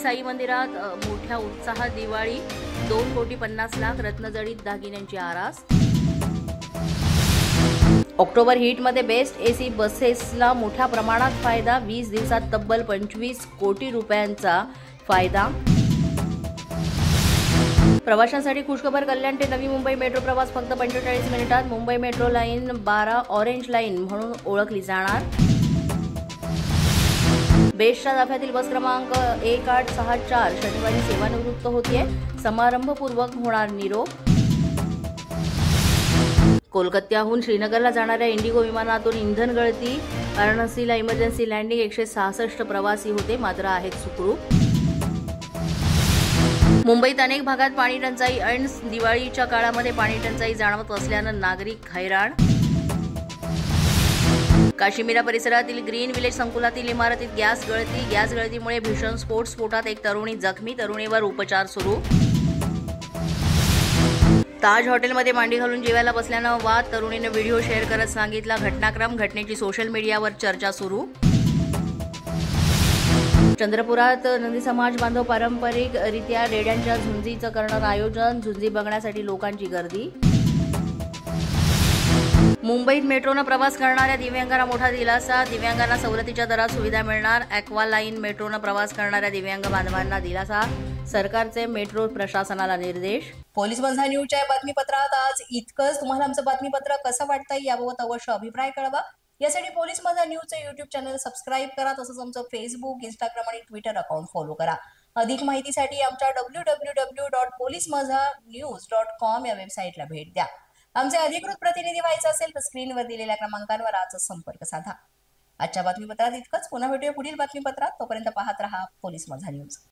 साई मंदिरात मोठ्या उत्साहात दिवाळी, 2,50,00,000 रत्नजडित दागिन्यांची आरास। ऑक्टोबर हीटमध्ये बेस्ट एसी बसेसला मोठ्या प्रमाणात फायदा, 20 दिवसात तब्बल 25 कोटी रुपयांचा फायदा। प्रवाशांसाठी खुशखबर, कल्याण ते नवी मुंबई मेट्रो प्रवास फक्त 45 मिनिटात। Mumbai metro line 12 orange line म्हणून ओळखली जाणार। बेस्टच्या ताफ्यातील बस क्रमांक 1864 शनिवारी सेवानिवृत्त होतीये, समारंभपूर्वक होणार निरोप। कोलकात्याहून श्रीनगरला जाणाऱ्या इंडिगो विमानातून इंधन गळती, वाराणसीला इमर्जन्सी लँडिंग, 166 प्रवासी होते मात्र आहेत सुखरूप। मुंबईत अनेक भागात पाणी टंचाई, ऐन दिवाळीच्या काळामध्ये पाणी टंचाई जाणवत असल्यानं नागरिक हैराण। काश्मीरा परिसरातील ग्रीन विलेज संकुलातील इमारतीत गॅस गळतीमुळे भीषण स्फोटात एक तरुणी जखमी, तरुणीवर उपचार सुरू। ताज हॉटेलमध्ये मांडी घालून जेवायला बसल्यानं वाद, तरुणीने व्हिडिओ शेअर करत सांगितला घटनाक्रम, घटनेची सोशल मीडियावर चर्चा सुरू। चंद्रपुरात नंदी समाज बांधव पारंपरिकरित्या रेड्यांच्या झुंजीचं करणार आयोजन, झुंजी बघण्यासाठी लोकांची गर्दी। मुंबईत मेट्रोनं प्रवास करणाऱ्या दिव्यांगांना मोठा दिलासा, दिव्यांगांना सवलतीच्या दरात सुविधा मिळणार। ॲक्वा लाईन मेट्रोनं प्रवास करणाऱ्या दिव्यांग बांधवांना दिलासा, सरकारचे मेट्रो प्रशासनाला निर्देश। पोलीस माझा न्यूजच्या बातमीपत्रात आज इतकंच। तुम्हाला आमचं बातमीपत्र कसं वाटतंय याबाबत अवश्य अभिप्राय कळवा। यासाठी पोलीस माझा न्यूजचे यूट्यूब चॅनल सबस्क्राईब करा, तसंच आमचं फेसबुक, इंस्टाग्राम आणि ट्विटर अकाउंट फॉलो करा। अधिक माहितीसाठी आमच्या www.policemazhanews.com या वेबसाईटला भेट द्या। आमचे अधिकृत प्रतिनिधी व्हायचं असेल तर स्क्रीनवर दिलेल्या क्रमांकांवर आजच संपर्क साधा। आजच्या बातमीपत्रात इतकंच। पुन्हा भेटूया पुढील बातमीपत्रात, तोपर्यंत पाहत रहा पोलीस माझा न्यूज।